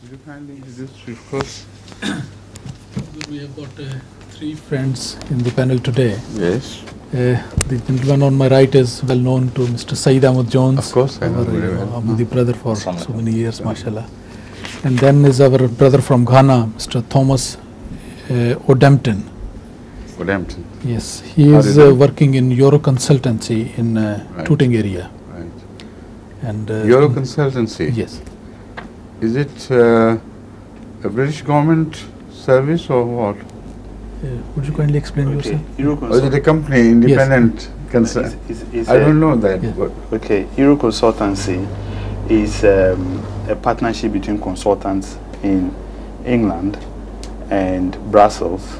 Would you kindly introduce you first? We have got three friends in the panel today. Yes. The gentleman on my right is well known to Mr. Saeed Ahmad Jones. Of course, I know very well. Ahmadi brother for so many years, mashallah. And then is our brother from Ghana, Mr. Thomas Odampton. Odampton. Yes, he is working in Euro consultancy in Tooting area. Right. And Euro consultancy? Yes. Is it a British government service or what? Would you kindly explain yourself? Or is it a company, independent? I don't know that. Yeah. Okay, Euro Consultancy is a partnership between consultants in England and Brussels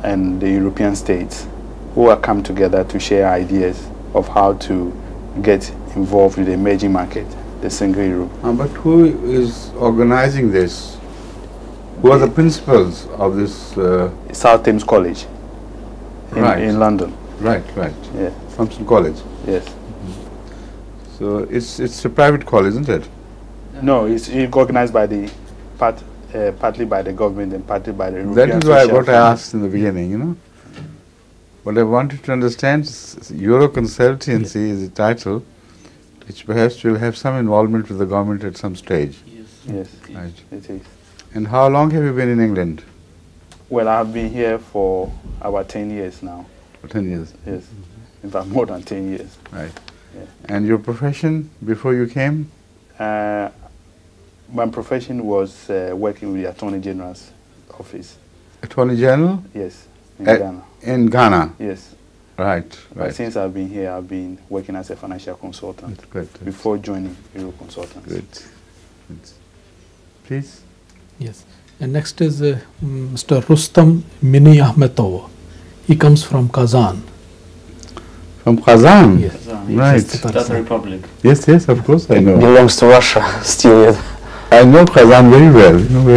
and the European states who have come together to share ideas of how to get involved with the emerging market, the single Europe. But who is organizing this? Who are the principals of this? South Thames College in London. Right, right. Yeah. Thompson College. Yes. So it's a private college, isn't it? No, it's organized by the partly by the government and partly by the European. That is why what I asked in the beginning, you know. What I wanted to understand is Euro Consultancy is a title which perhaps will have some involvement with the government at some stage. Yes, right. It is. And how long have you been in England? Well, I have been here for about 10 years now. For 10 years? Yes. In fact, more than 10 years. Right. Yeah. And your profession before you came? My profession was working with the Attorney General's office. Attorney General? Yes, in Ghana. In Ghana? Yes. Right, right. But since I've been here, I've been working as a financial consultant. Good. Before joining Euro Consultants. Good. Please. Yes. And next is Mr. Rustam Mini Ahmetov. He comes from Kazan. From Kazan? Yes. Kazan, right. That's the Republic. Yes, yes, of course I know. Belongs to Russia still yet. I know Kazan very well. You know, we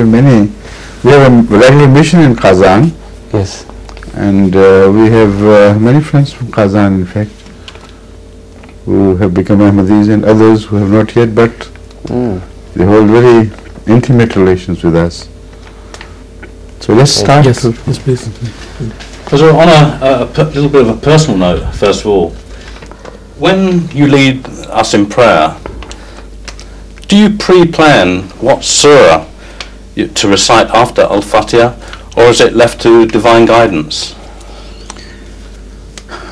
have a regular mission in Kazan. Yes. And we have many friends from Kazan, in fact, who have become Ahmadis and others who have not yet, but they hold very intimate relations with us. So let's start. Yes, yes, please. So on a little bit of a personal note, first of all, when you lead us in prayer, do you pre-plan what surah to recite after Al-Fatiha, or is it left to divine guidance?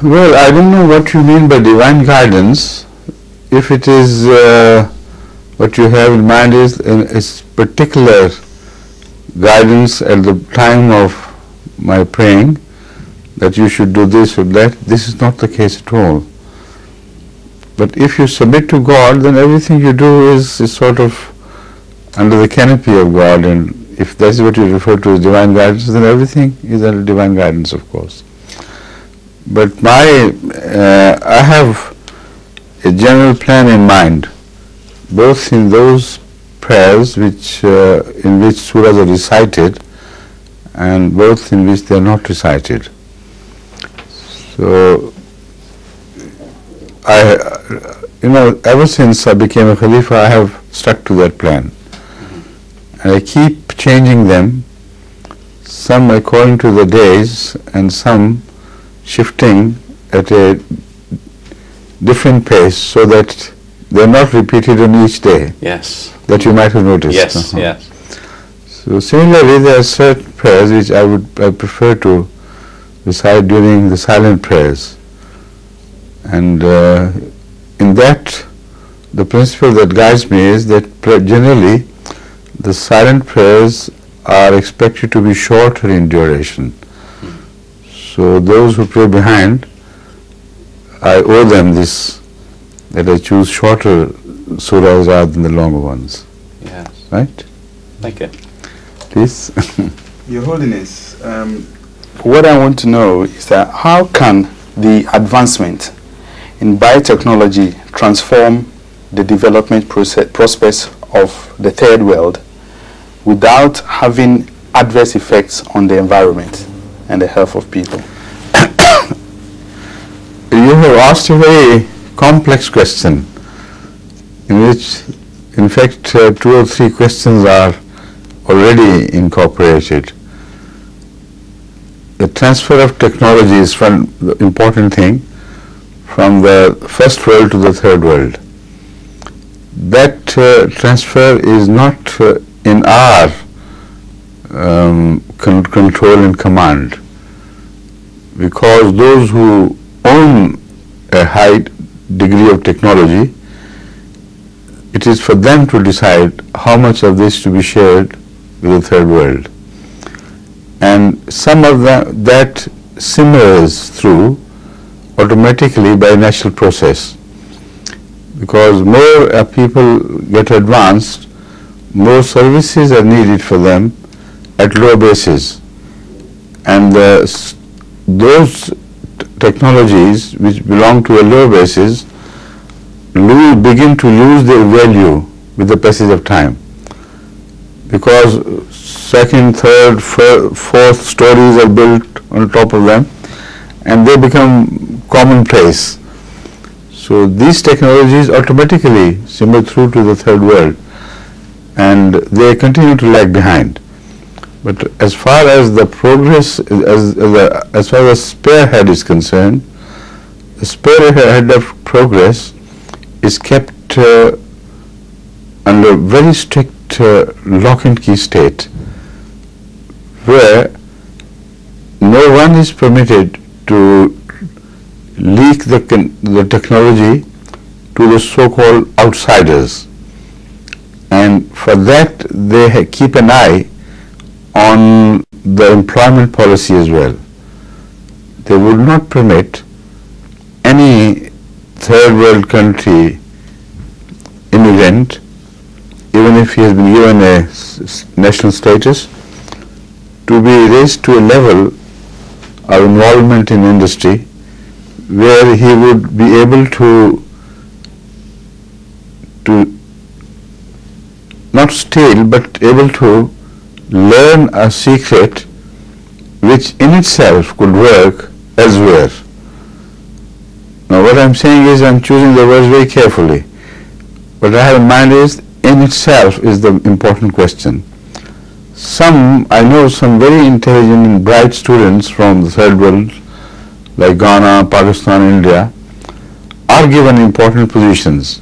Well, I don't know what you mean by divine guidance. If it is what you have in mind is particular guidance at the time of my praying, that you should do this or that, this is not the case at all. But if you submit to God, then everything you do is sort of under the canopy of God, and if that is what you refer to as divine guidance, then everything is under divine guidance, of course. But I have a general plan in mind, both in those prayers in which surahs are recited, and both in which they are not recited. So, ever since I became a Khalifa, I have stuck to that plan. And I keep changing them, some according to the days, and some shifting at a different pace, so that they are not repeated on each day. Yes. That you might have noticed. Yes, yes. So similarly, there are certain prayers which I prefer to recite during the silent prayers. And in that, the principle that guides me is that generally the silent prayers are expected to be shorter in duration. So those who pray behind, I owe them this, that I choose shorter surahs rather than the longer ones. Yes. Right? Thank you. Please. Your Holiness, what I want to know is that how can the advancement in biotechnology transform the development prospects of the third world without having adverse effects on the environment and the health of people? You have asked a very complex question, in which, in fact, 2 or 3 questions are already incorporated. The transfer of technology is one important thing from the first world to the third world. That transfer is not in our control and command, because those who own a high degree of technology, it is for them to decide how much of this to be shared with the third world. And some of that simmers through automatically by natural process, because more people get advanced, more services are needed for them at low bases, and those technologies which belong to a low basis begin to lose their value with the passage of time, because second, third, fourth stories are built on top of them and they become commonplace. So these technologies automatically simmer through to the third world and they continue to lag behind. But as far as the progress, as far as spearhead is concerned, the spearhead of progress is kept under very strict lock and key state, where no one is permitted to leak the technology to the so-called outsiders, and for that they keep an eye on the employment policy as well. They would not permit any third world country immigrant, even if he has been given a national status, to be raised to a level of involvement in industry where he would be able to not steal but able to learn a secret which in itself could work elsewhere. Now what I'm saying is, I'm choosing the words very carefully. What I have in mind is, in itself is the important question. I know some very intelligent and bright students from the third world, like Ghana, Pakistan, India, are given important positions,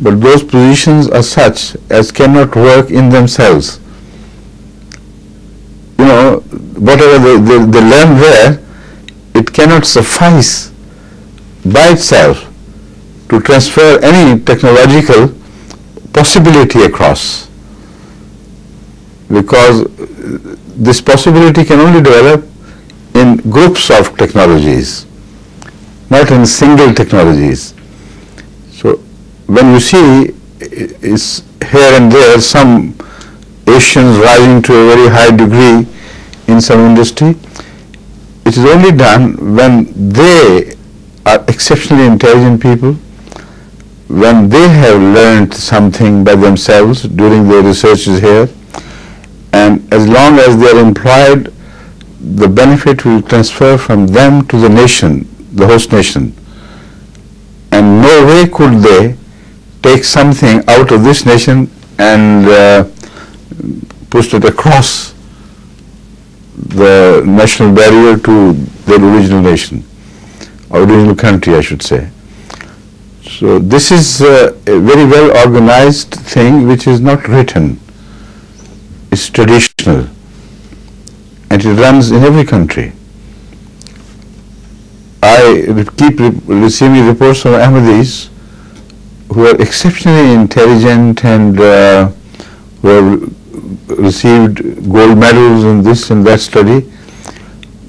but those positions are such as cannot work in themselves. You know, whatever they learn there, it cannot suffice by itself to transfer any technological possibility across, because this possibility can only develop in groups of technologies, not in single technologies. So when you see is here and there some Asians rising to a very high degree in some industry, it is only done when they are exceptionally intelligent people, when they have learned something by themselves during their researches here, and as long as they are employed, the benefit will transfer from them to the nation, the host nation, and no way could they take something out of this nation and push it across the national barrier to their original nation, or original country I should say. So this is a very well organized thing which is not written, it's traditional, and it runs in every country. I keep receiving reports from Ahmadis who are exceptionally intelligent and who have received gold medals in this and that study,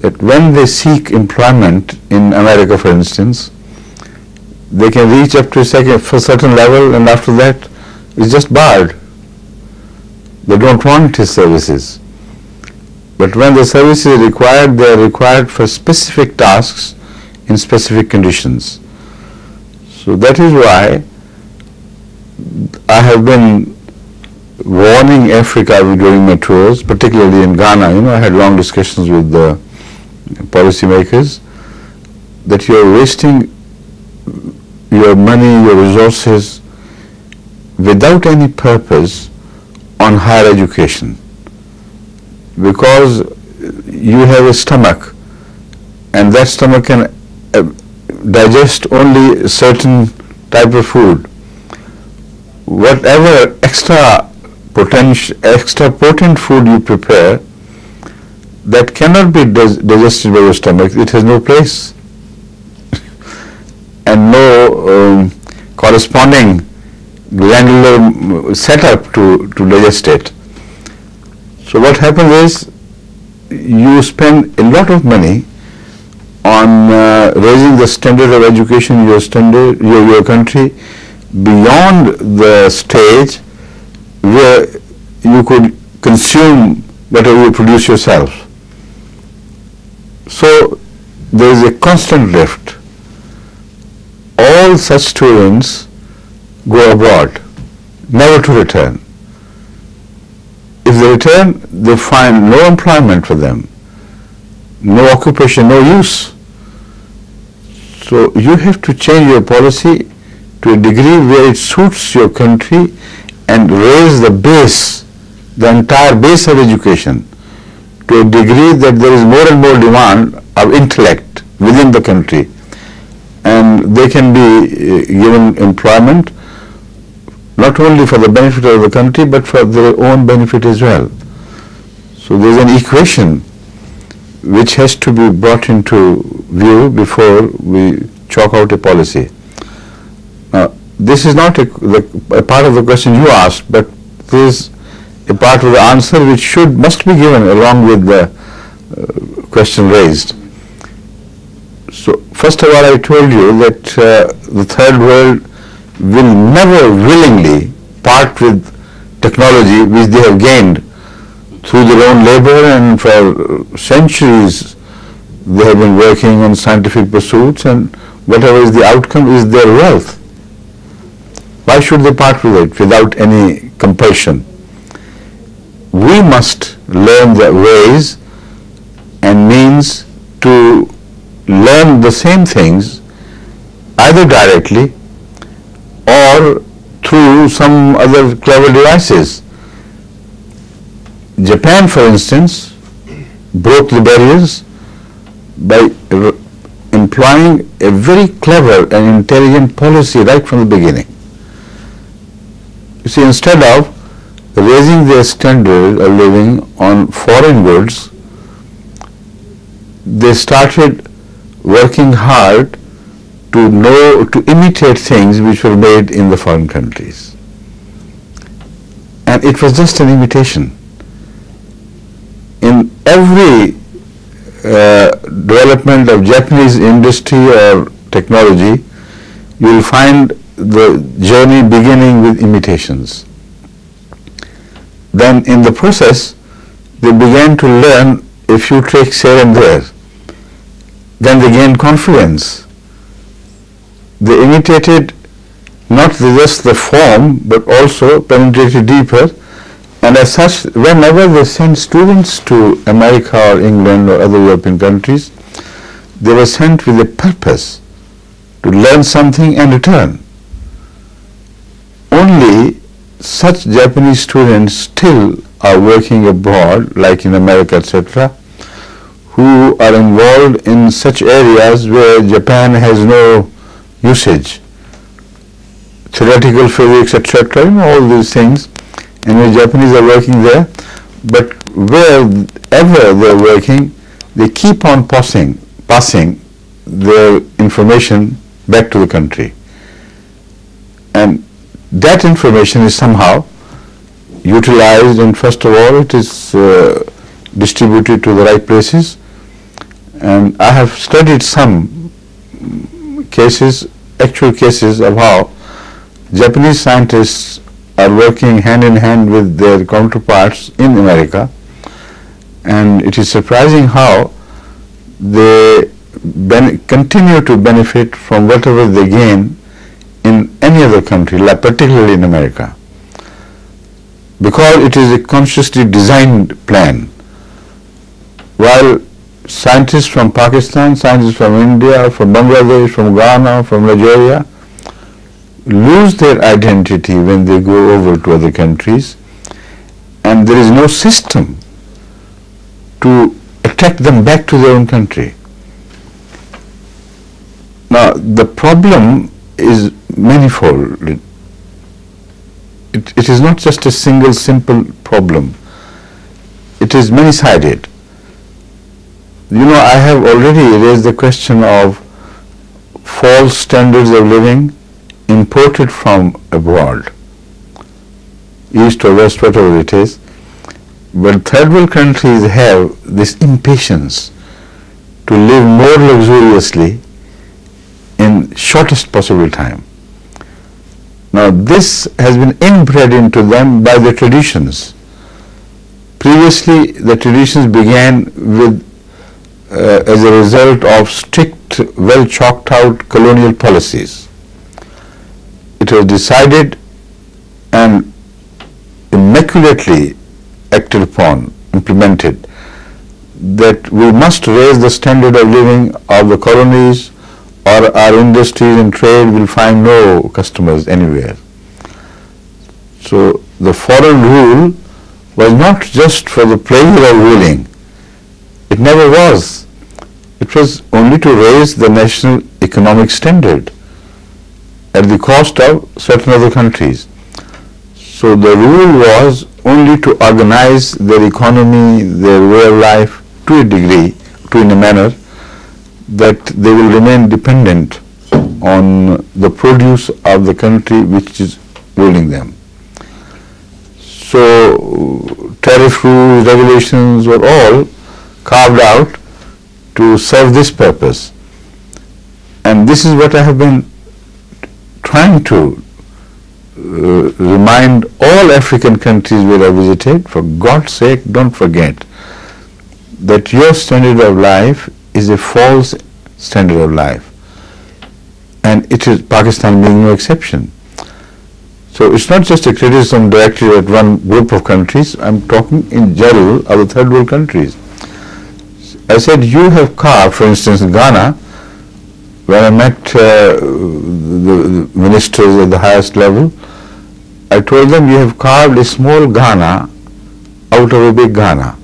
that when they seek employment in America, for instance, they can reach up to a certain level, and after that it's just barred. They don't want his services. But when the services are required, they are required for specific tasks in specific conditions. So that is why I have been warning Africa during my tours, particularly in Ghana. I had long discussions with the policymakers, that you are wasting your money, your resources without any purpose on higher education. because you have a stomach, and that stomach can digest only certain type of food. Whatever extra potent food you prepare, that cannot be digested by your stomach. It has no place and no corresponding glandular setup to digest it. So what happens is, you spend a lot of money on raising the standard of education in your country beyond the stage where you could consume whatever you produce yourself. So there is a constant drift. All such students go abroad, never to return. If they return, they find no employment for them, no occupation, no use. So you have to change your policy to a degree where it suits your country and raise the base, the entire base of education, to a degree that there is more and more demand of intellect within the country, and they can be given employment not only for the benefit of the country but for their own benefit as well. So there is an equation which has to be brought into view before we chalk out a policy. Now, this is not a part of the question you asked, but this is a part of the answer which must be given along with the question raised. So first of all, I told you that the third world will never willingly part with technology which they have gained through their own labor, and for centuries they have been working on scientific pursuits, and whatever is the outcome is their wealth. Why should they part with it without any compulsion? We must learn the ways and means to learn the same things either directly or through some other clever devices. Japan, for instance, broke the barriers by employing a very clever and intelligent policy right from the beginning. You see, instead of raising their standard of living on foreign goods, they started working hard to imitate things which were made in the foreign countries. And it was just an imitation. In every development of Japanese industry or technology, you will find the journey beginning with imitations. Then in the process, they began to learn a few tricks here and there. Then they gained confidence. They imitated not just the form, but also penetrated deeper. And as such, whenever they sent students to America or England or other European countries, they were sent with a purpose to learn something and return. Only such Japanese students still are working abroad, like in America, etc., who are involved in such areas where Japan has no usage, theoretical physics, etc., all these things, and the Japanese are working there, but wherever they're working, they keep on passing their information back to the country. And that information is somehow utilized, and first of all it is distributed to the right places. And I have studied some cases, actual cases, of how Japanese scientists are working hand in hand with their counterparts in America, and it is surprising how they continue to benefit from whatever they gain in any other country, like particularly in America, because it is a consciously designed plan. While scientists from Pakistan, scientists from India, from Bangladesh, from Ghana, from Nigeria lose their identity when they go over to other countries, and there is no system to attract them back to their own country. Now, the problem is manifold. It is not just a single simple problem. It is many-sided. You know, I have already raised the question of false standards of living imported from abroad, east or west, whatever it is. But third world countries have this impatience to live more luxuriously in shortest possible time. Now, this has been inbred into them by the traditions. Previously, the traditions began with as a result of strict, well chalked out colonial policies. It was decided and immaculately acted upon, implemented, that we must raise the standard of living of the colonies, or our industries and trade will find no customers anywhere. So the foreign rule was not just for the pleasure of ruling. It never was. It was only to raise the national economic standard at the cost of certain other countries. So the rule was only to organize their economy, their way of life to a degree, in a manner that they will remain dependent on the produce of the country which is ruling them. So tariff rules, regulations were all carved out to serve this purpose. And this is what I have been trying to remind all African countries where I visited. For God's sake, don't forget that your standard of life is a false standard of life, and it is Pakistan being no exception. So it's not just a criticism directly at one group of countries. I'm talking in general of the third world countries. I said, you have carved, for instance, in Ghana, when I met the ministers at the highest level, I told them, you have carved a small Ghana out of a big Ghana.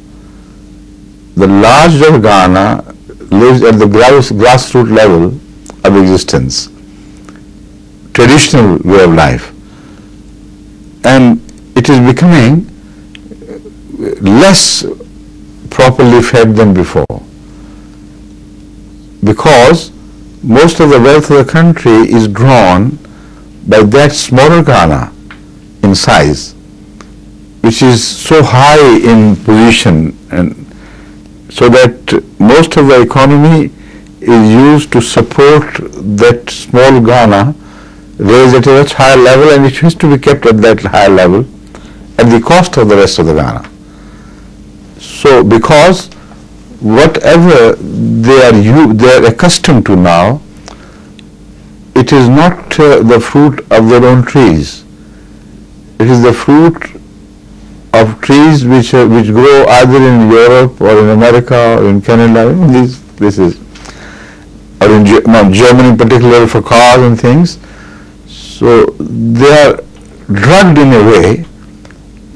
The larger Ghana lives at the grassroots level of existence, traditional way of life, and it is becoming less properly fed than before, because most of the wealth of the country is drawn by that smaller Ghana in size, which is so high in position, and so that most of the economy is used to support that small Ghana raised at a much higher level, and it has to be kept at that higher level at the cost of the rest of the Ghana. So because whatever they are accustomed to now, it is not the fruit of their own trees. It is the fruit of trees which grow either in Europe or in America or in Canada, in these places, or in Germany in particular for cars and things. So they are drugged in a way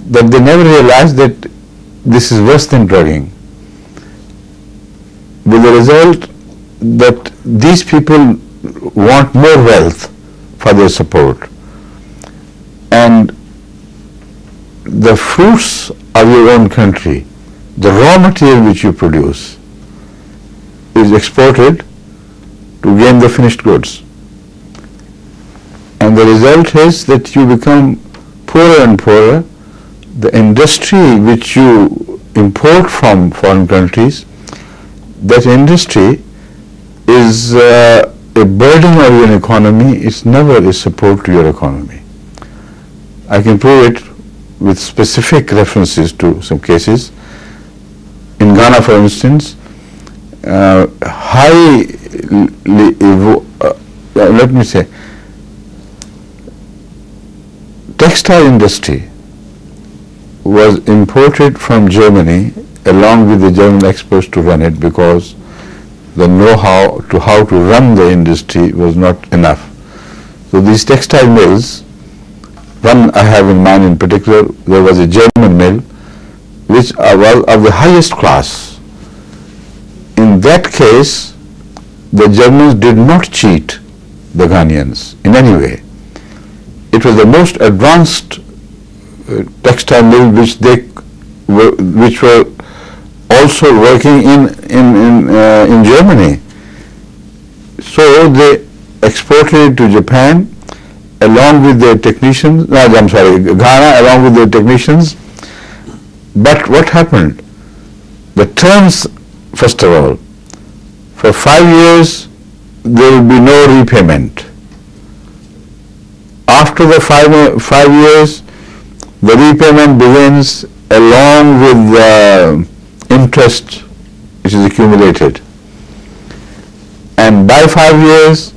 that they never realize that this is worse than drugging, with the result that these people want more wealth for their support, and the fruits of your own country, the raw material which you produce, is exported to gain the finished goods, and the result is that you become poorer and poorer. The industry which you import from foreign countries, that industry is a burden of your economy. It's never a support to your economy. I can prove it with specific references to some cases. In Ghana, for instance, textile industry was imported from Germany along with the German experts to run it, because the know-how to how to run the industry was not enough. So these textile mills, one I have in mind in particular, there was a German mill which was of the highest class, in that case, the Germans did not cheat the Ghanaians in any way. It was the most advanced textile mill which were also working in Germany. So they exported it to Japan along with their technicians, Ghana along with their technicians. But what happened? The terms, first of all, for 5 years there will be no repayment. After the 5 years, the repayment begins along with the interest which is accumulated. And by 5 years,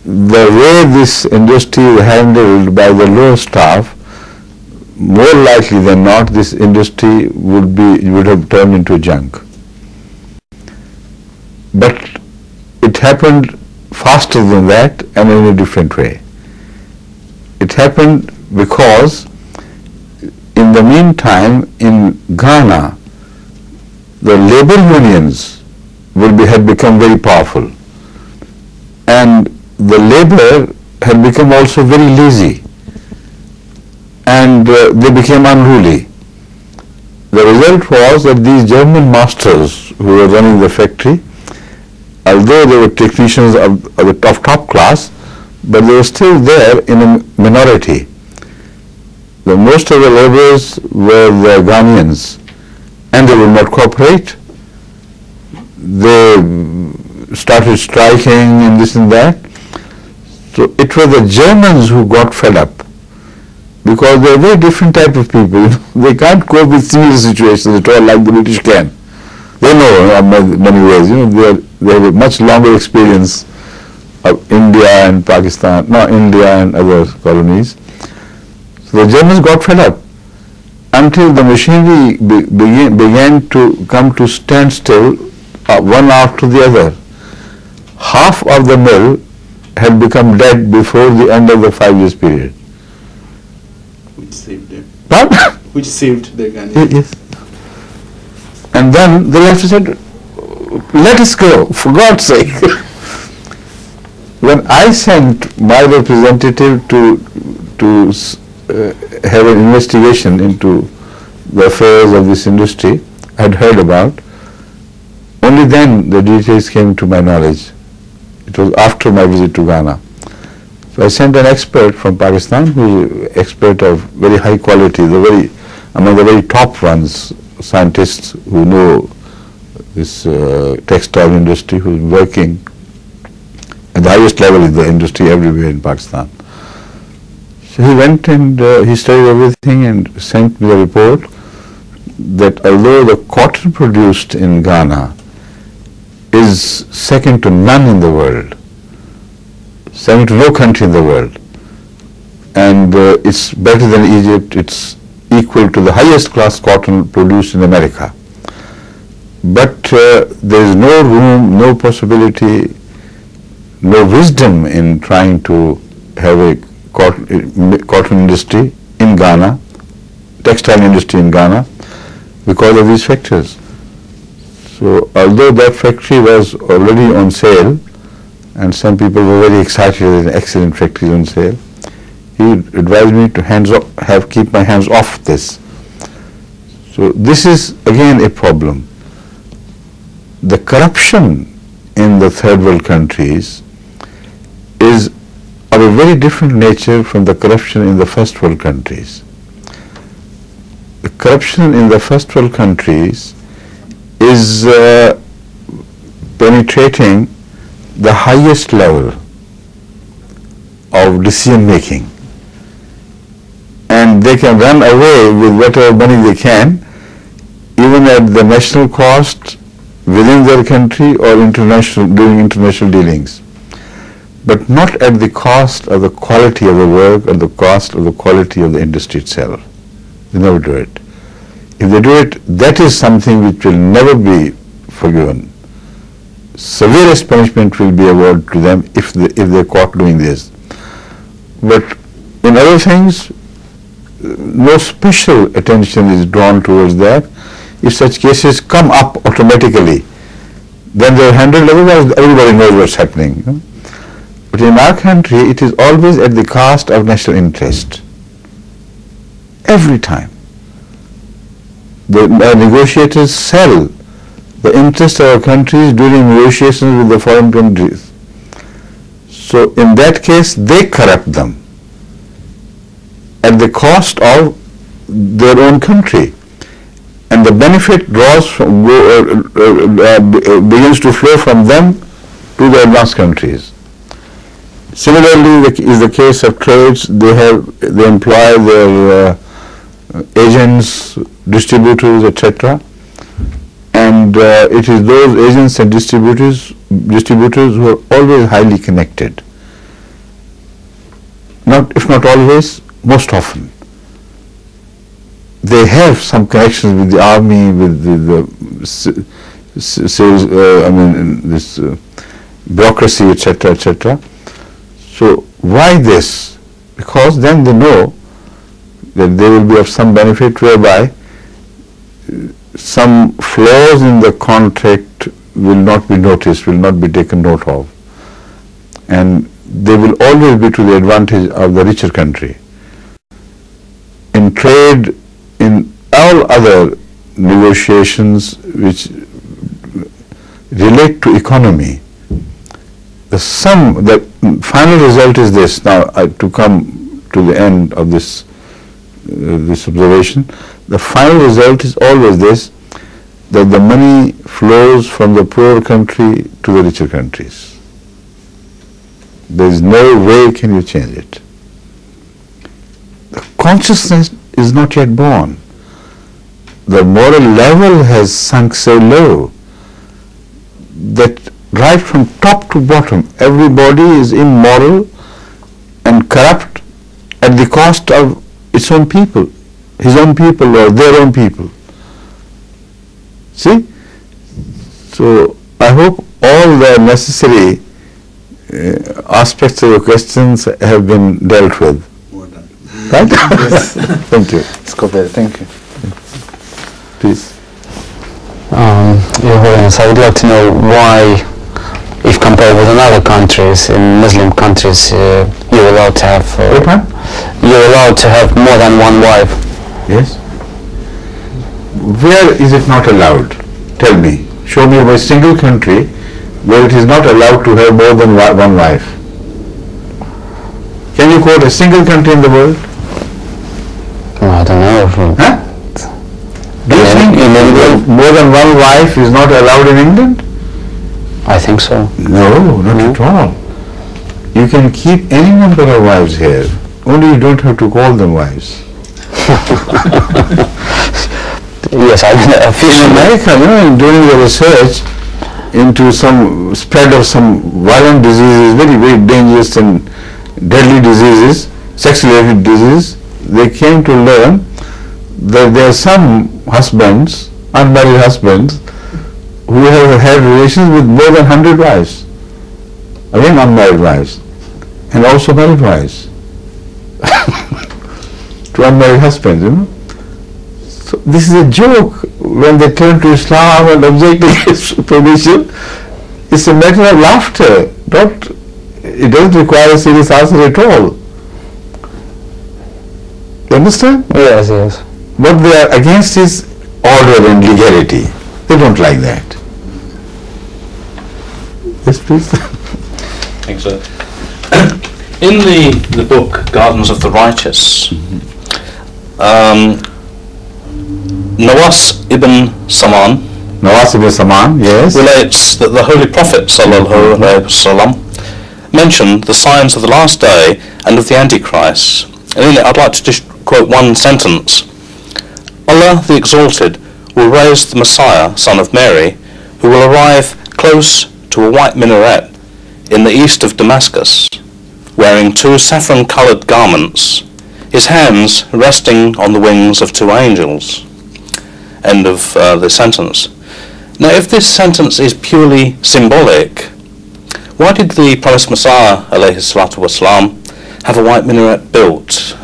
the way this industry is handled by the lower staff, more likely than not, this industry would have turned into junk. But it happened faster than that and in a different way. It happened because in the meantime in Ghana, the labor unions had become very powerful, and the labor had become also very lazy, and they became unruly. The result was that these German masters who were running the factory, although they were technicians of the top class, but they were still there in a minority. Most of the laborers were the Ghanaians, and they would not cooperate. They started striking and this and that. So it was the Germans who got fed up, because they are a very different type of people. They can't cope with similar situations at all like the British can. They know in many ways. They have a much longer experience of India and Pakistan, India and other colonies. So the Germans got fed up until the machinery began to come to standstill, one after the other. Half of the mill had become dead before the end of the 5 years period. Which saved them. Pardon? Which saved the Ghanaians. Yes. And then the left said, let us go, for God's sake. When I sent my representative to have an investigation into the affairs of this industry I had heard about, only then the details came to my knowledge. It was after my visit to Ghana. So I sent an expert from Pakistan, who is an expert of very high quality, among the very top ones, scientists who know this textile industry, who is working at the highest level in the industry everywhere in Pakistan. So he went and he studied everything and sent me the report that although the cotton produced in Ghana is second to none in the world, second to no country in the world, and it's better than Egypt, it's equal to the highest class cotton produced in America. But there is no room, no possibility, no wisdom in trying to have a cotton industry in Ghana, textile industry in Ghana, because of these factors. So although that factory was already on sale, and some people were very excited that an excellent factory is on sale, he advised me to keep my hands off this. So this is again a problem. The corruption in the third world countries is of a very different nature from the corruption in the first world countries. The corruption in the first world countries is penetrating the highest level of decision making, and they can run away with whatever money they can, even at the national cost within their country or doing international dealings, but not at the cost of the quality of the work or the cost of the quality of the industry itself. They never do it. If they do it, that is something which will never be forgiven. Severest punishment will be awarded to them if they're caught doing this. But in other things, no special attention is drawn towards that. If such cases come up automatically, then they are handled, otherwise everybody knows what's happening. You know? But in our country, it is always at the cost of national interest. Every time. The negotiators sell the interest of our countries during negotiations with the foreign countries. So in that case, they corrupt them at the cost of their own country. And the benefit begins to flow from them to the advanced countries. Similarly, is the case of trades. They employ their agents, distributors, etc. And it is those agents and distributors who are always highly connected. If not always, most often. They have some connections with the army, with the sales, this bureaucracy, etc., etc. So why this? Because then they know that they will be of some benefit, whereby some flaws in the contract will not be noticed, will not be taken note of, and they will always be to the advantage of the richer country. In trade, in all other negotiations which relate to economy, the final result is this. Now, to come to the end of this observation, the final result is always this, that the money flows from the poorer country to the richer countries. There is no way can you change it. The consciousness is not yet born. The moral level has sunk so low that right from top to bottom, everybody is immoral and corrupt at the cost of its own people, his own people or their own people. See? So I hope all the necessary aspects of your questions have been dealt with. Well done. Right? Yes. Thank you. Let's go there. Thank you. Please. Your Holiness, I would like to know why, if compared with other countries, in Muslim countries, you're allowed to have more than one wife. Yes. Where is it not allowed? Tell me. Show me a single country where it is not allowed to have more than one wife. Can you quote a single country in the world? I don't know. Huh? Do you think more than one wife is not allowed in England? I think so. No, not at all. You can keep any number of wives here, only you don't have to call them wives. Yes, I feel in America, doing the research into some spread of some violent diseases, very, very dangerous and deadly diseases, sex-related diseases, they came to learn that there are some husbands, unmarried husbands, who have had relations with more than 100 wives. Again, unmarried wives, and also married wives. To unmarried husbands, So this is a joke when they turn to Islam and objecting its prohibition. It's a matter of laughter. It doesn't require a serious answer at all. You understand? Yes, yes. What they are against is order and legality. They don't like that. Yes, please. Thanks, sir. In the book Gardens of the Righteous, Nawas ibn Saman Yes. relates that the Holy Prophet ﷺ mentioned the signs of the last day and of the Antichrist. And in it I'd like to just quote one sentence. Allah the Exalted will raise the Messiah, son of Mary, who will arrive close to a white minaret in the east of Damascus, wearing 2 saffron-coloured garments, his hands resting on the wings of 2 angels. End of the sentence. Now, if this sentence is purely symbolic, why did the promised Messiah, alayhi salatu wasalam, have a white minaret built?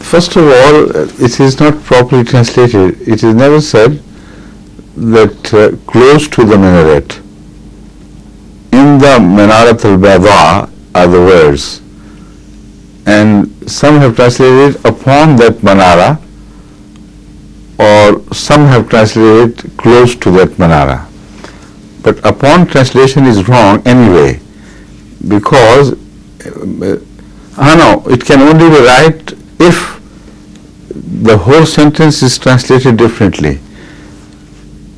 First of all, it is not properly translated. It is never said that close to the minaret, in the Minarat al-Bayda are the words, and some have translated upon that Manara, or some have translated close to that Manara. But upon translation is wrong anyway, because it can only be right if the whole sentence is translated differently.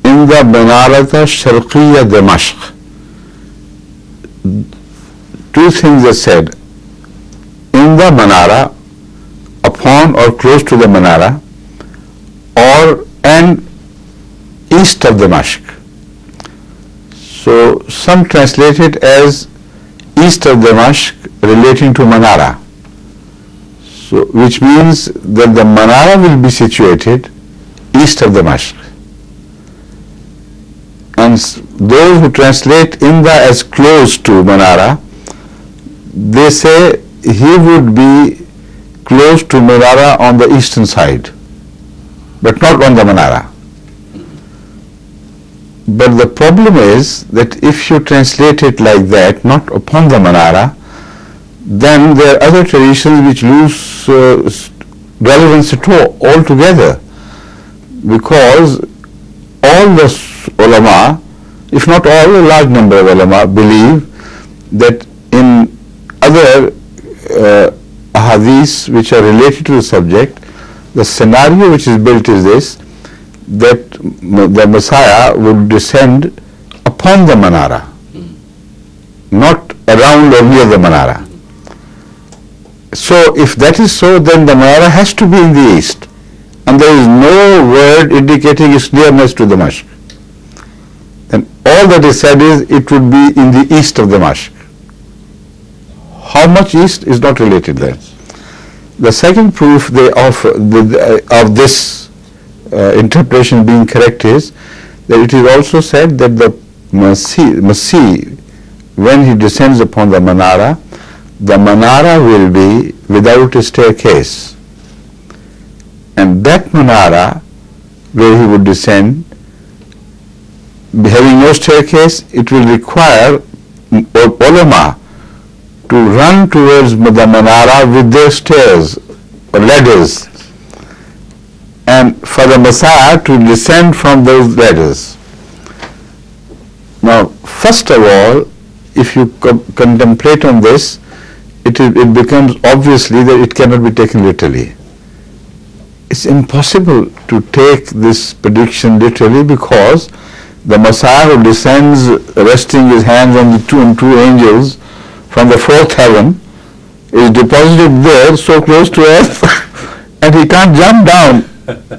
In the Banarata Sharqiyya Damashq, two things are said. In the Manara, upon or close to the Manara, or and east of Damashq. So some translate it as east of Damashq relating to Manara. So which means that the Manara will be situated east of Damashq. And those who translate Inda as close to Manara, they say he would be close to Manara on the eastern side, but not on the Manara. But the problem is that if you translate it like that, not upon the Manara, then there are other traditions which lose relevance at all altogether, because all the ulama, if not all, a large number of ulama believe that in other ahadith which are related to the subject, the scenario which is built is this, that the Messiah would descend upon the Manara, not around or near the Manara. So if that is so, then the Manara has to be in the east, and there is no word indicating its nearness to Damashq. Then all that is said is it would be in the east of Damashq. How much east is not related there. The second proof they offer of this interpretation being correct is that it is also said that the Masih, when he descends upon the Manara will be without a staircase, and that Manara where he would descend, having no staircase, it will require ulama to run towards the Manara with their stairs or ladders, and for the Messiah to descend from those ladders. Now, first of all, if you contemplate on this, it becomes obviously that it cannot be taken literally. It's impossible to take this prediction literally, because the Messiah who descends resting his hands on the two angels from the fourth heaven is deposited there so close to earth and he can't jump down,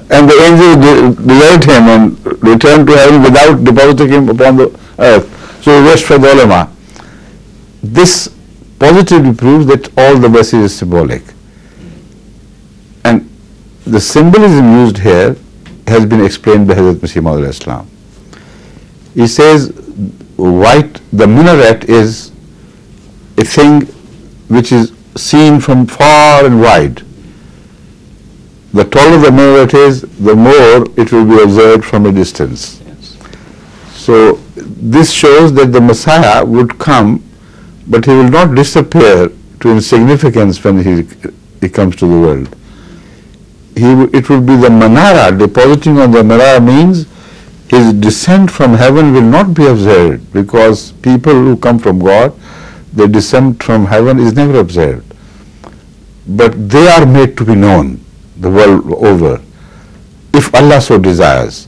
and the angels desert him and return to heaven without depositing him upon the earth. So he rests for the ulama. This positively proves that all the verses is symbolic, and the symbolism used here has been explained by Hazrat Masih Maud alayhi salam. He says the minaret is a thing which is seen from far and wide. The taller the minaret is, the more it will be observed from a distance. Yes. So this shows that the Messiah would come, but he will not disappear to insignificance when he comes to the world. It will be the Manara, depositing on the Manara means his descent from heaven will not be observed, because people who come from God, their descent from heaven is never observed. But they are made to be known the world over, if Allah so desires.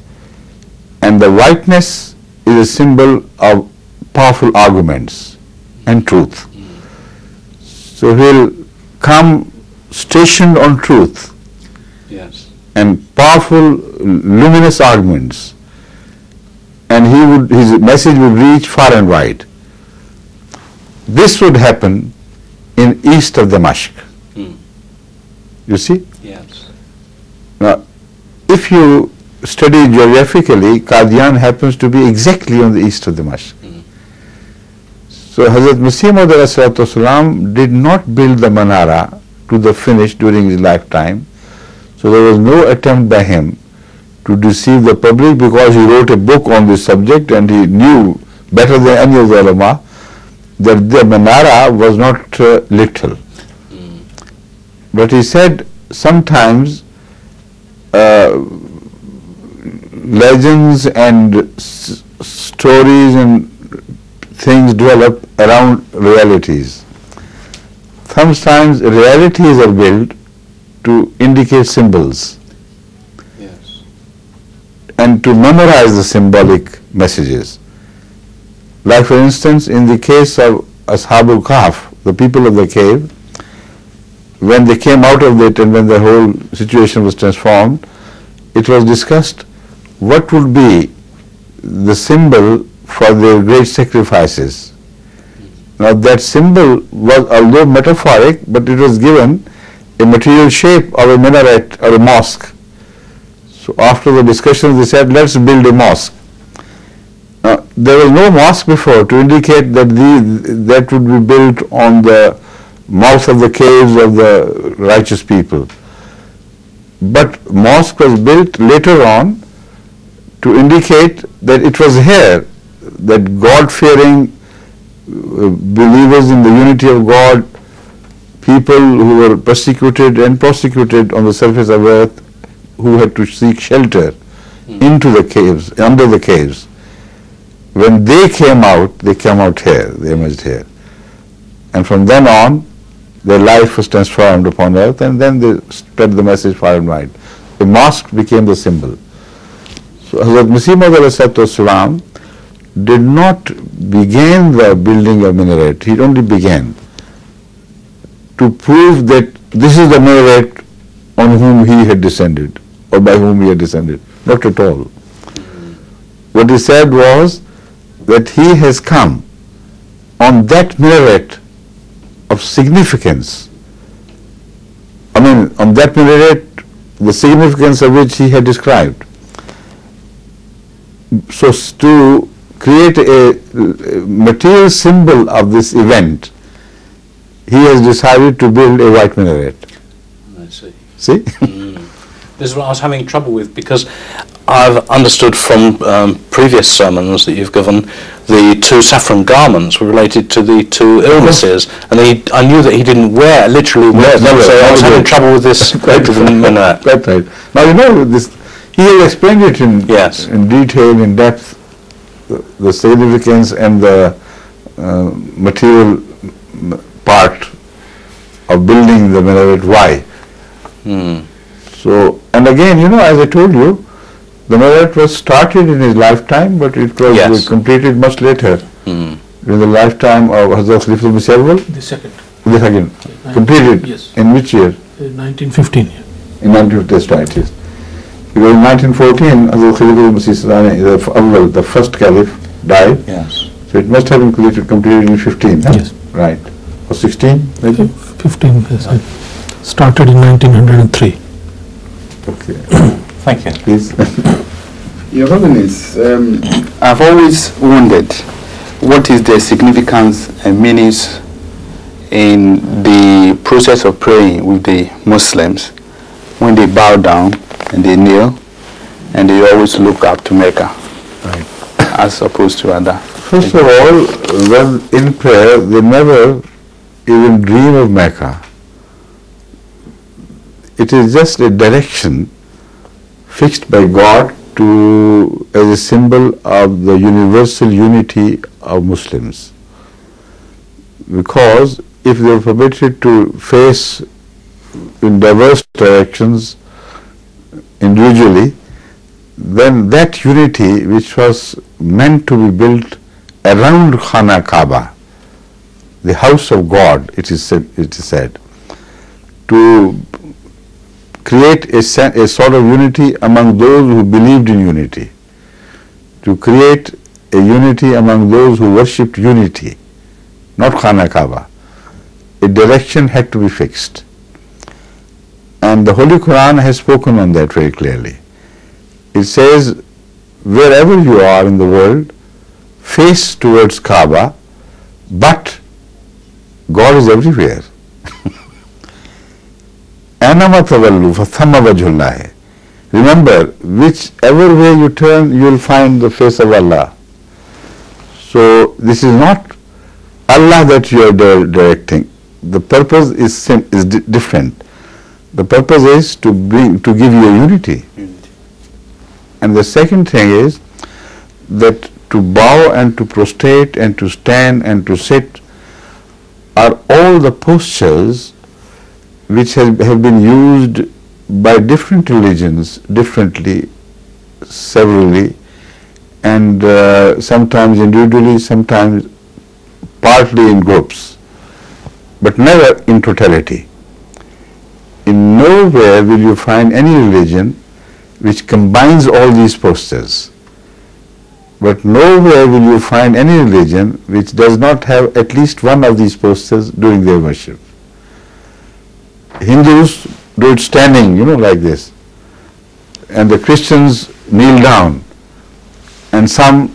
And the whiteness is a symbol of powerful arguments and truth. So he'll come stationed on truth. Yes. And powerful, luminous arguments, and his message would reach far and wide. This would happen in east of Damashq. You see? Yes. Now, if you study geographically, Qadian happens to be exactly on the east of Damashq. So Hazrat Masih Maud alayhi salam did not build the Manara to the finish during his lifetime. So there was no attempt by him to deceive the public because he wrote a book on this subject and he knew better than any of the ulama that the Menara was not literal. But he said sometimes legends and stories and things develop around realities. Sometimes realities are built to indicate symbols. Yes. And to memorize the symbolic messages. Like for instance, in the case of Ashabul Kahf, the people of the cave, when they came out of it and when the whole situation was transformed, it was discussed what would be the symbol for their great sacrifices. Now that symbol was, although metaphoric, but it was given a material shape of a minaret or a mosque. So after the discussion they said, let's build a mosque. There was no mosque before to indicate that that would be built on the mouth of the caves of the righteous people. But mosque was built later on to indicate that it was here that God-fearing believers in the unity of God, people who were persecuted and prosecuted on the surface of earth, who had to seek shelter into the caves, under the caves. When they came out here, they emerged here. And from then on, their life was transformed upon earth, and then they spread the message far and wide. The mosque became the symbol. So Hazrat Masih Maud did not begin the building of minaret. He only began to prove that this is the minaret on whom he had descended, or by whom he had descended. Not at all. What he said was that he has come on that minaret of significance. I mean, on that minaret, the significance of which he had described. So to create a material symbol of this event, he has decided to build a white minaret. I see. See? This is what I was having trouble with, because I've understood from previous sermons that you've given the two saffron garments were related to the two illnesses, and I knew that he didn't literally wear them, so I was having trouble with this. Quite right. Now you know this. He has explained it in detail, in depth, the significance and the material part of building the minaret. Why? So, and again, you know, as I told you, the minaret was started in his lifetime, but it was completed much later, in the lifetime of Hazrat Khalifatul Masih Awwal. The second. The second. Completed. Yes. In which year? 1915. In 1915, that's right, yes. Because in 1914, Hazrat Khalifatul Masih Awwal, the first caliph, died. Yes. So it must have been completed in 15. Yes. Right. Or 16, maybe? 15. Yes. Started in 1903. Okay. Thank you. Please. Your Holiness, I've always wondered what is the significance and meanings in the process of praying with the Muslims when they bow down and they kneel and they always look up to Mecca, Right. as opposed to other. First of all, when in prayer, they never even dream of Mecca. It is just a direction fixed by God as a symbol of the universal unity of Muslims. Because if they were permitted to face in diverse directions individually, then that unity which was meant to be built around Khana Kaaba, the house of God, it is said, to create a sort of unity among those who believed in unity, to create a unity among those who worshipped unity, not Khana Kaaba. A direction had to be fixed. And the Holy Quran has spoken on that very clearly. It says, wherever you are in the world, face towards Kaaba, but God is everywhere. أَنَمَا تَوَلُّوا فَثَمَّ وَجْهُ اللَّهِ. Remember, whichever way you turn, you will find the face of Allah. So this is not Allah that you are directing. The purpose is different. The purpose is to give you a unity. And the second thing is that to bow and to prostrate and to stand and to sit are all the postures which have been used by different religions differently, severally, and sometimes individually, sometimes partly in groups, but never in totality. In nowhere will you find any religion which combines all these postures, but nowhere will you find any religion which does not have at least one of these postures during their worship. Hindus do it standing, like this, and the Christians kneel down, and some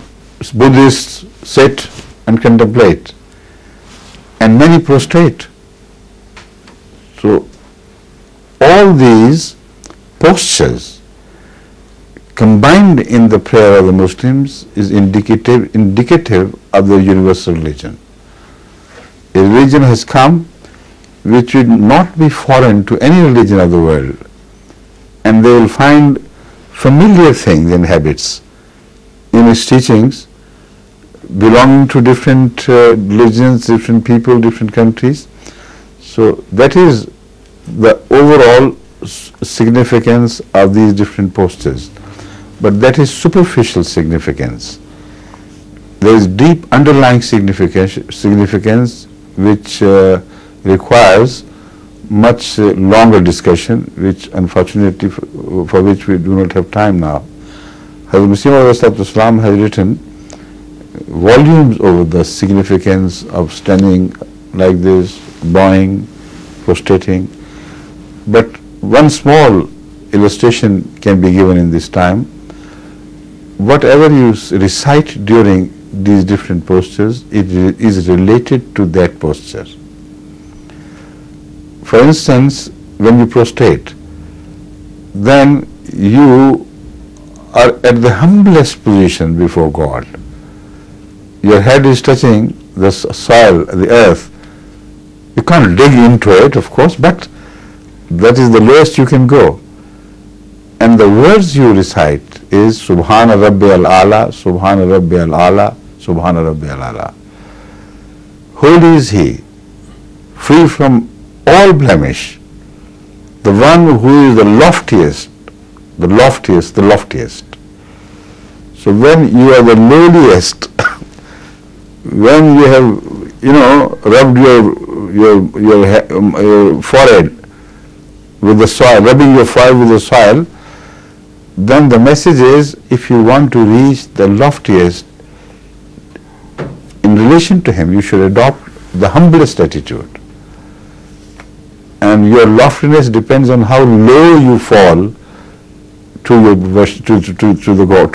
Buddhists sit and contemplate, and many prostrate. So all these postures combined in the prayer of the Muslims is indicative of the universal religion. A religion has come which will not be foreign to any religion of the world, and they will find familiar things and habits in its teachings belonging to different religions, different people, different countries. So that is the overall significance of these different postures. But that is superficial significance. There is deep underlying significance which requires much longer discussion, which unfortunately for which we do not have time now. Hazrat Masih Islam has written volumes over the significance of standing like this, bowing, prostrating. But one small illustration can be given in this time. Whatever you recite during these different postures, it is related to that posture. For instance, when you prostrate, then you are at the humblest position before God. Your head is touching the soil, the earth. You can't dig into it, of course, but that is the lowest you can go. And the words you recite is Subhana Rabbi al-Ala, Subhana Rabbi al-Ala, Subhana Rabbi al-Ala. Holy is He, free from all blemish, the one who is the loftiest, the loftiest, the loftiest. So when you are the lowliest, when you have, rubbed your forehead with the soil, rubbing your forehead with the soil, then the message is, if you want to reach the loftiest, in relation to Him, you should adopt the humblest attitude. And your loftiness depends on how low you fall to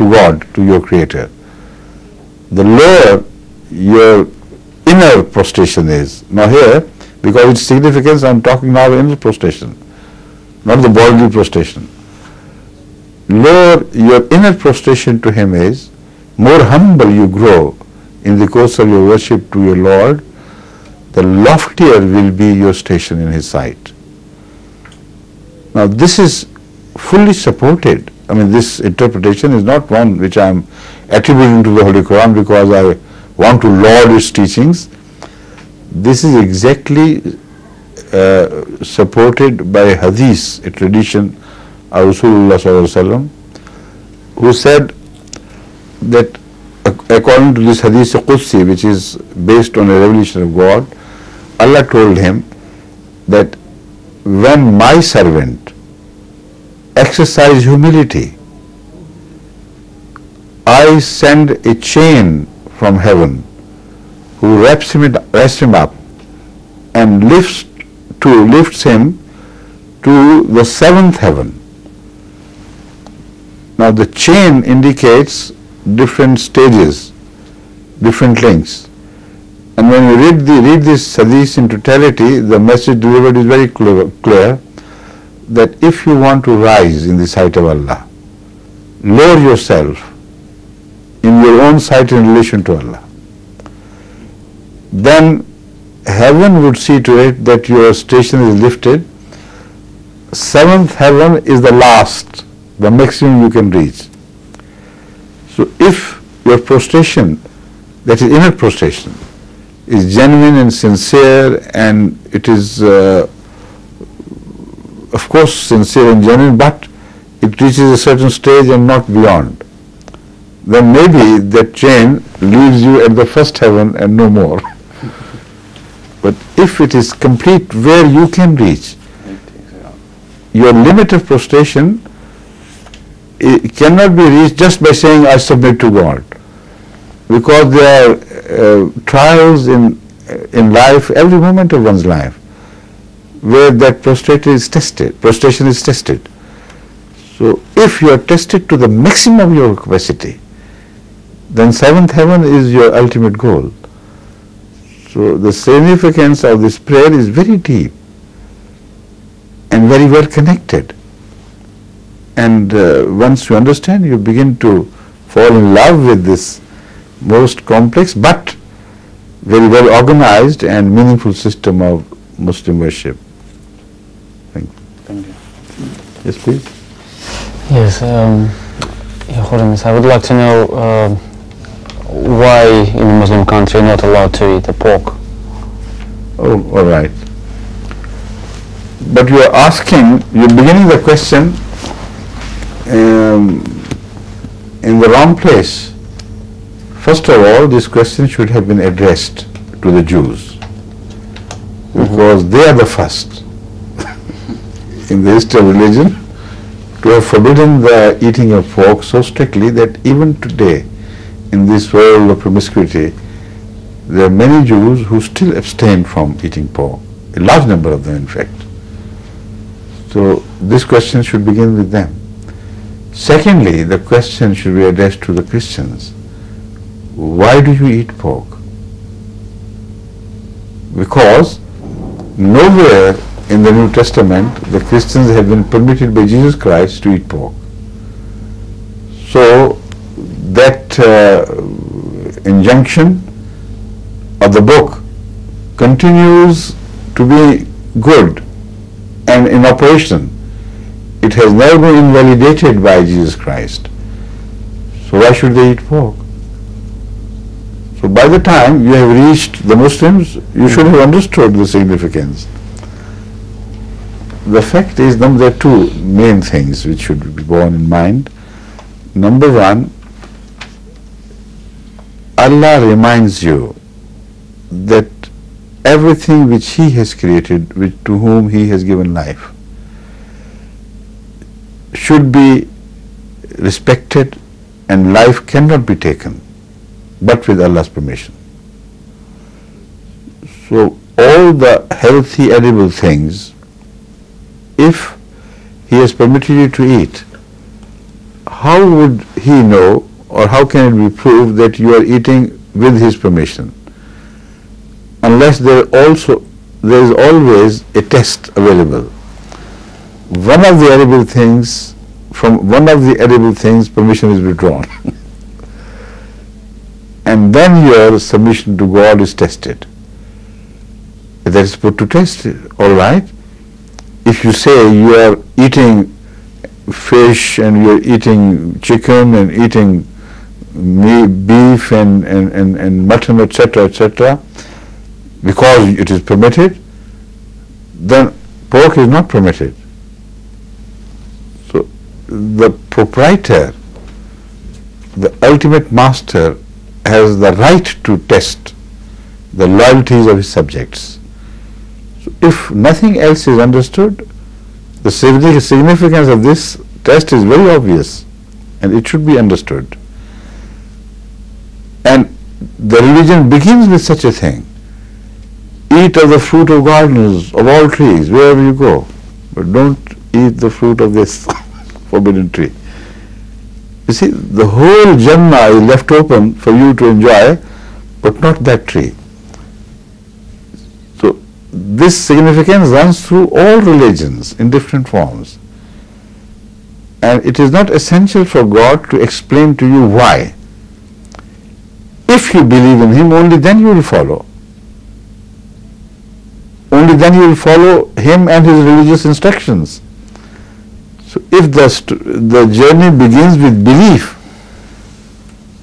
God, to your Creator. The lower your inner prostration is. Now here, because its significance, I am talking now inner prostration, not the bodily prostration. Lower your inner prostration to Him is, more humble you grow in the course of your worship to your Lord, the loftier will be your station in His sight. Now this is fully supported. I mean, this interpretation is not one which I am attributing to the Holy Quran because I want to laud its teachings. This is exactly supported by a hadith, a tradition of Rasulullah Sallallahu Alaihi Wasallam, who said that according to this hadith Qudsi, which is based on a revelation of God, Allah told him that when my servant exercise humility, I send a chain from heaven who wraps him up and lifts him to the seventh heaven. Now the chain indicates different stages, different links. And when you read this hadith in totality, the message delivered is very clear that if you want to rise in the sight of Allah, lower yourself in your own sight in relation to Allah, then heaven would see to it that your station is lifted. Seventh heaven is the last, the maximum you can reach. So if your prostration, that is inner prostration, is genuine and sincere, and it is of course sincere and genuine, but it reaches a certain stage and not beyond, then maybe that chain leaves you at the first heaven and no more. But if it is complete where you can reach, your limit of prostration, it cannot be reached just by saying I submit to God, because there are trials in life, every moment of one's life, where that prostration is tested. So if you are tested to the maximum of your capacity, then seventh heaven is your ultimate goal. So the significance of this prayer is very deep and very well connected. And once you understand, you begin to fall in love with this most complex but very well organized and meaningful system of Muslim worship. Thank you. Yes, please. Yes, Your Holiness, I would like to know why in a Muslim country you're not allowed to eat pork. Oh, all right. But you are asking, you're beginning the question in the wrong place. First of all, this question should have been addressed to the Jews, because they are the first in the history of religion to have forbidden the eating of pork so strictly that even today, in this world of promiscuity, there are many Jews who still abstain from eating pork, a large number of them in fact. So this question should begin with them. Secondly, the question should be addressed to the Christians. Why do you eat pork? Because nowhere in the New Testament the Christians have been permitted by Jesus Christ to eat pork. So that injunction of the book continues to be good and in operation. It has never been invalidated by Jesus Christ. So why should they eat pork? So by the time you have reached the Muslims, you should have understood the significance. The fact is, there are two main things which should be borne in mind. Number one, Allah reminds you that everything which He has created, to whom He has given life, should be respected, and life cannot be taken but with Allah's permission. So all the healthy edible things, if He has permitted you to eat, how would He know, or how can it be proved that you are eating with His permission? Unless there is always a test available. One of the edible things, permission is withdrawn. And then your submission to God is tested. That is put to test, all right? If you say you are eating fish and you are eating chicken and eating beef and mutton, etc., because it is permitted, then pork is not permitted. So the proprietor, the ultimate master, has the right to test the loyalties of his subjects. So if nothing else is understood, the significance of this test is very obvious, and it should be understood. And the religion begins with such a thing. Eat of the fruit of gardens, of all trees, wherever you go, but don't eat the fruit of this forbidden tree. You see, the whole Jannah is left open for you to enjoy, but not that tree. So this significance runs through all religions in different forms. And it is not essential for God to explain to you why. If you believe in Him, only then you will follow. Only then you will follow Him and His religious instructions. So if the journey begins with belief,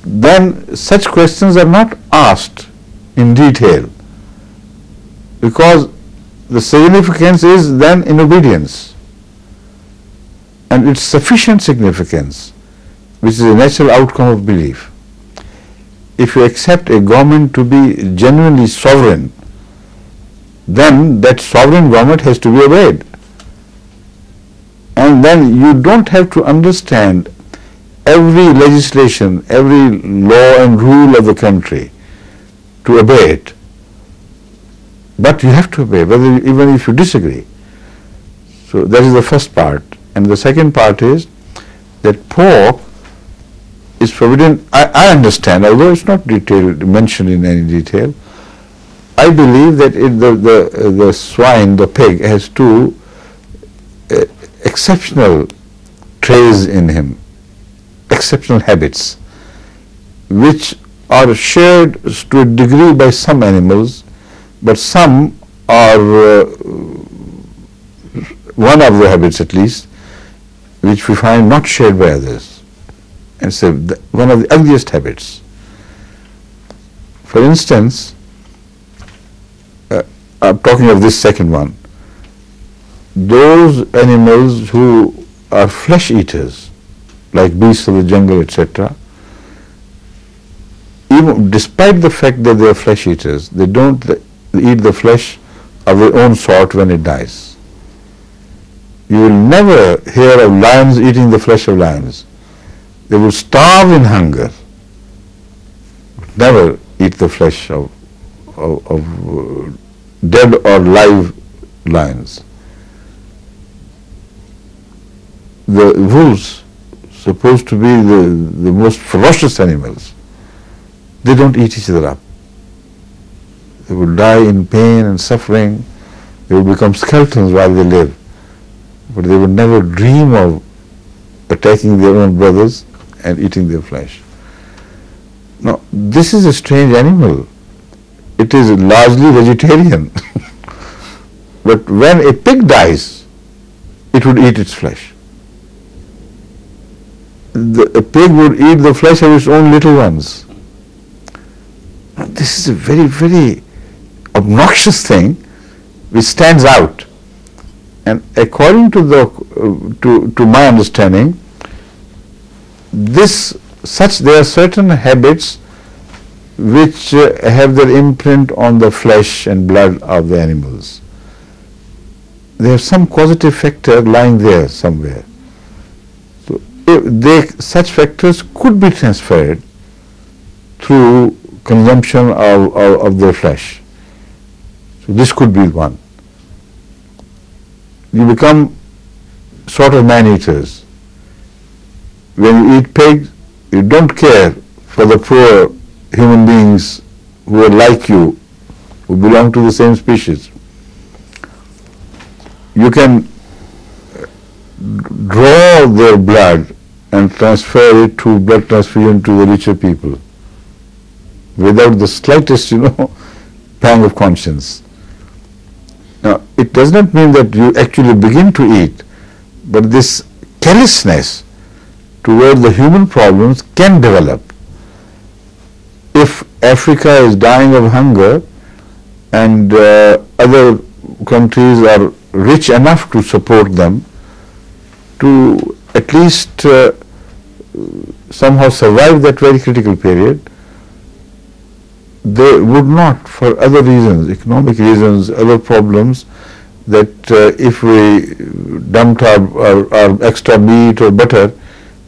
then such questions are not asked in detail, because the significance is then in obedience, and it's sufficient significance, which is a natural outcome of belief. If you accept a government to be genuinely sovereign, then that sovereign government has to be obeyed. And then you don't have to understand every legislation, every law and rule of the country to obey it. But you have to obey, even if you disagree. So that is the first part. And the second part is that pork is forbidden. I understand, although it's not mentioned in any detail. I believe that the swine, the pig, has two exceptional traits in him, exceptional habits, which are shared to a degree by some animals, but some are, one of the habits at least, which we find not shared by others. And so one of the ugliest habits. For instance, I'm talking of this second one. Those animals who are flesh eaters, like beasts of the jungle, etc., even despite the fact that they are flesh eaters, they don't eat the flesh of their own sort when it dies. You will never hear of lions eating the flesh of lions. They will starve in hunger, never eat the flesh of dead or live lions. The wolves, supposed to be the most ferocious animals, they don't eat each other up. They will die in pain and suffering. They will become skeletons while they live. But they would never dream of attacking their own brothers and eating their flesh. Now, this is a strange animal. It is largely vegetarian. But when a pig dies, it would eat its flesh. A pig would eat the flesh of its own little ones. Now, this is a very, very obnoxious thing which stands out. And according to my understanding, there are certain habits which have their imprint on the flesh and blood of the animals. There is some causative factor lying there somewhere. So such factors could be transferred through consumption of their flesh. So this could be one. You become sort of man-eaters. When you eat pigs, you don't care for the poor human beings who are like you, who belong to the same species. You can draw their blood and transfer it through blood transfusion to the richer people without the slightest, pang of conscience. Now, it does not mean that you actually begin to eat, but this carelessness toward the human problems can develop. If Africa is dying of hunger and other countries are rich enough to support them to at least somehow survive that very critical period, they would not, for other reasons, economic reasons, other problems, that if we dumped our extra meat or butter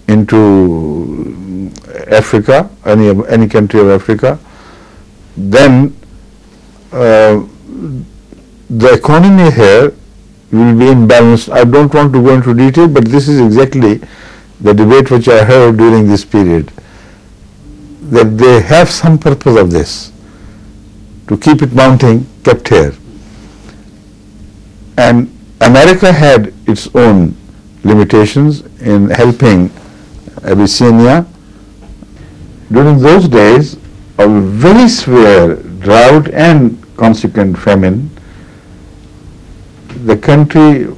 into Africa, any country of Africa, then the economy here will be imbalanced. I don't want to go into detail, but this is exactly the debate which I heard during this period, that they have some purpose of this, to keep it mounting, kept here. And America had its own limitations in helping Abyssinia. During those days of very severe drought and consequent famine, the country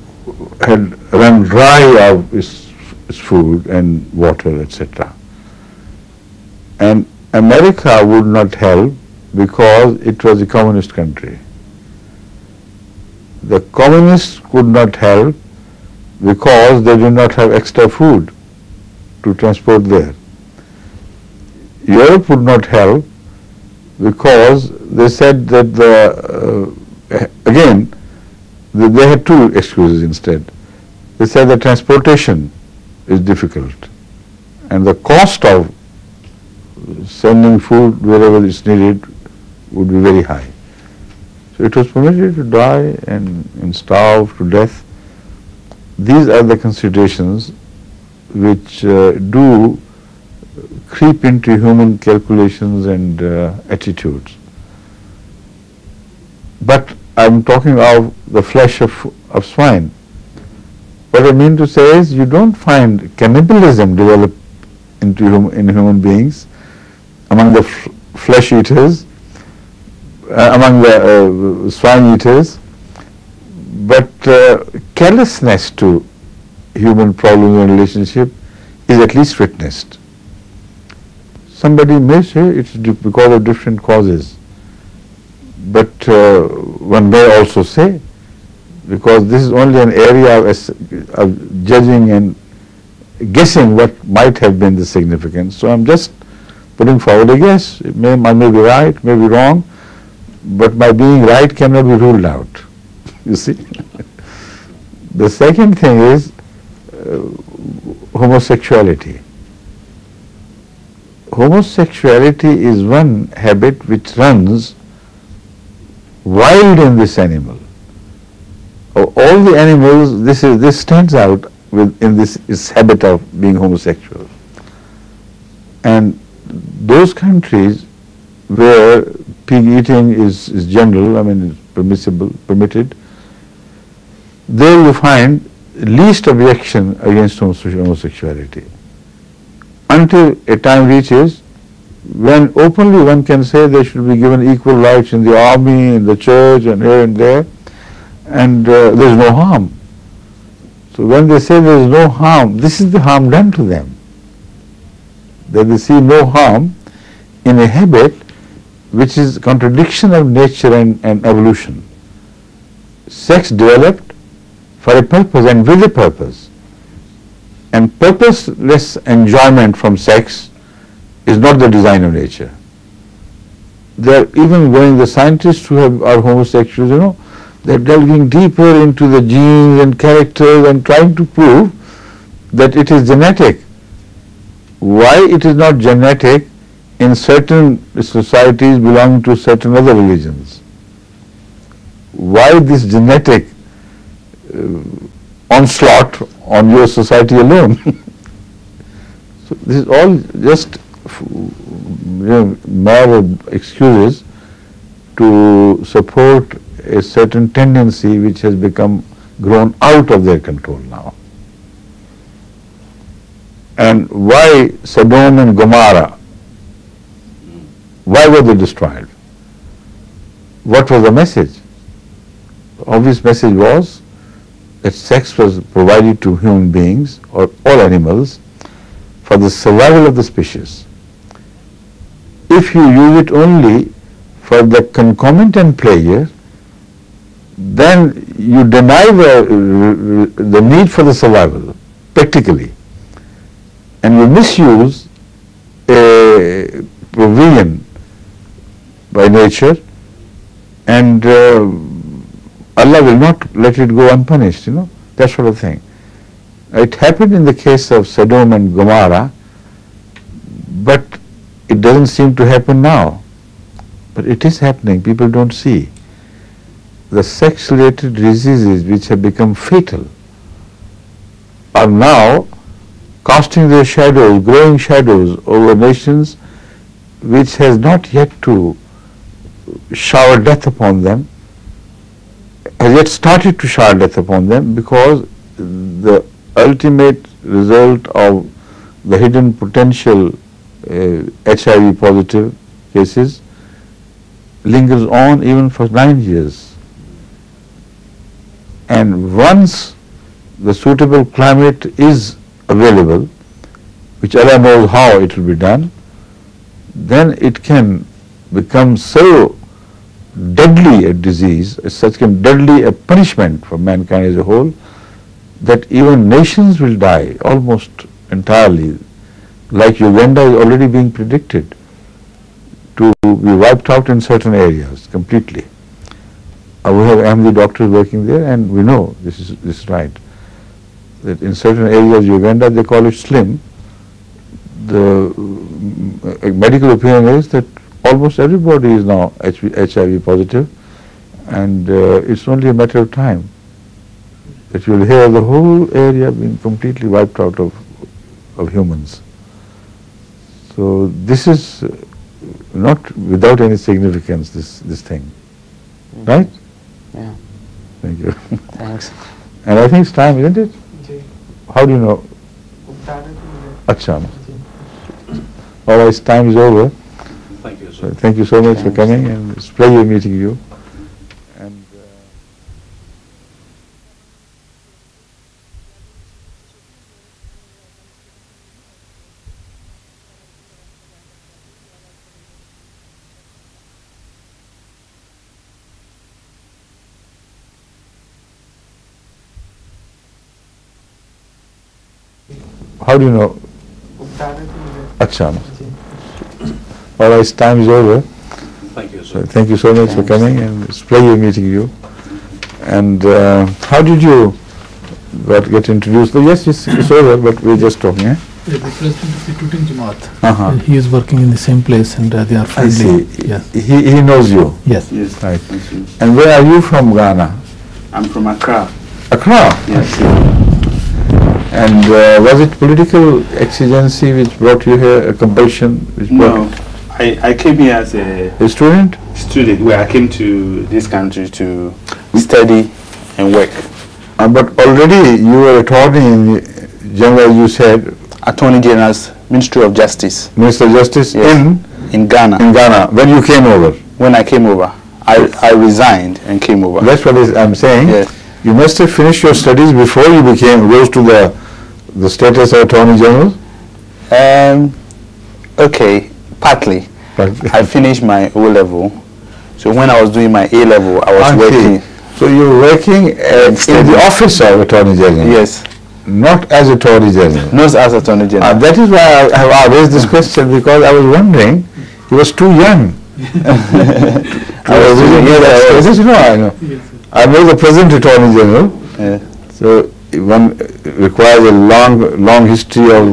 had run dry of its food and water, etc. And America would not help because it was a communist country. The communists could not help because they did not have extra food to transport there. Europe would not help because they said that they had two excuses instead. They said the transportation is difficult and the cost of sending food wherever it's needed would be very high. So it was permitted to die and starve to death. These are the considerations which do creep into human calculations and attitudes. But I'm talking of the flesh of swine. What I mean to say is you don't find cannibalism develop in human beings among the flesh eaters, among the swine eaters, but carelessness to human problems and relationship is at least witnessed. Somebody may say it's because of different causes, but one may also say because this is only an area of judging and guessing what might have been the significance. So I'm just putting forward a guess. I may be right, may be wrong, but my being right cannot be ruled out. You see? The second thing is homosexuality. Homosexuality is one habit which runs wild in this animal. Of all the animals, this stands out in this habit of being homosexual. And those countries where pig eating is general, I mean permitted, there you find least objection against homosexuality. Until a time reaches when openly one can say they should be given equal rights in the army, in the church and here and there, and there is no harm. So when they say there is no harm, this is the harm done to them. That they see no harm in a habit which is contradiction of nature and evolution. Sex developed for a purpose and with a purpose. And purposeless enjoyment from sex is not the design of nature. They are even going, the scientists who are homosexuals, they are delving deeper into the genes and characters and trying to prove that it is genetic. Why it is not genetic in certain societies belonging to certain other religions? Why this genetic onslaught on your society alone? So this is all just mere excuses to support a certain tendency which has become grown out of their control now. And why Sodom and Gomorrah? Why were they destroyed? What was the message? The obvious message was that sex was provided to human beings or all animals for the survival of the species. If you use it only for the concomitant pleasure, then you deny the need for the survival, practically. And you misuse a provision by nature, and Allah will not let it go unpunished, that sort of thing. It happened in the case of Sodom and Gomorrah, but it doesn't seem to happen now. But it is happening, people don't see. The sex-related diseases which have become fatal are now casting their shadows, growing shadows over nations which has not yet to shower death upon them, has yet started to shower death upon them, because the ultimate result of the hidden potential HIV positive cases lingers on even for 9 years. And once the suitable climate is available, which Allah knows how it will be done, then it can become so deadly a disease, such deadly a punishment for mankind as a whole, that even nations will die almost entirely. Like Uganda is already being predicted to be wiped out in certain areas completely. We have Ahmadi doctors working there, and we know this is right. That in certain areas Uganda, they call it slim. The medical opinion is that almost everybody is now HIV positive, and it's only a matter of time that you will hear the whole area being completely wiped out of humans. So this is not without any significance, this thing, right? Yeah. Thank you. Thanks. And I think it's time, isn't it? How do you know? Acha. All right, time is over. Thank you, So sir. thank you so much for coming, and it's a pleasure meeting you. And how do you know? Acha. All right, time is over. Thank you, So sir. thank you so much for coming, and it's a pleasure meeting you. And how did you get introduced? Oh, yes, it's over, but we're just talking. Eh? The president of the Tutin Jamaat. Uh-huh. He is working in the same place, and they are I friendly. see. Yes. He knows you. Yes. Yes. Right. Thank you. And where are you from, Ghana? I'm from Accra. Accra. Yes. And was it political exigency which brought you here, a compulsion which brought No, I came here as a a student? student where I came to this country to study and work. But already you were attorney in general, you said, Attorney General's Ministry of Justice Minister of Justice Yes. in Ghana. in Ghana when you came over. When I came over, I resigned and came over. That's what I'm saying. Yes. You must have finished your studies before you rose to the status of Attorney General. Okay, partly. But I finished my O level. So when I was doing my A level, I was I see. working. So you're working in studying. the office of Attorney General. Yes, Not as Attorney General. not as Attorney General. That is why I have raised this question, because I was wondering, he was too young. I was doing Yes, I know. I know the present Attorney General, Yeah. so one requires a long history of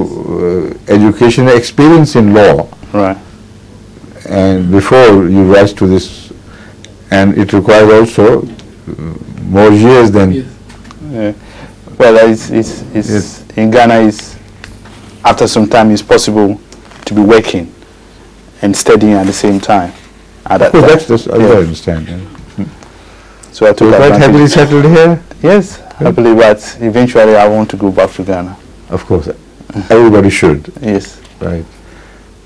education experience in law, Right. and before you rise to this, and it requires also more years than. Yes. Yeah. Well, it's Yes. in Ghana. It's after some time it's possible to be working and studying at the same time. At that Oh, time. that's I Yeah. understand. Yeah. So I So took quite happily advantage. settled here. Yes, happily, but eventually I want to go back to Ghana. Of course, everybody should. Yes. Right.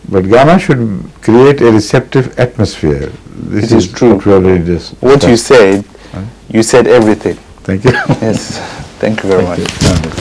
But Ghana should create a receptive atmosphere. This It is true. what we already discussed. What you said, Huh? you said everything. Thank you. Yes. Thank you very much. Thank you.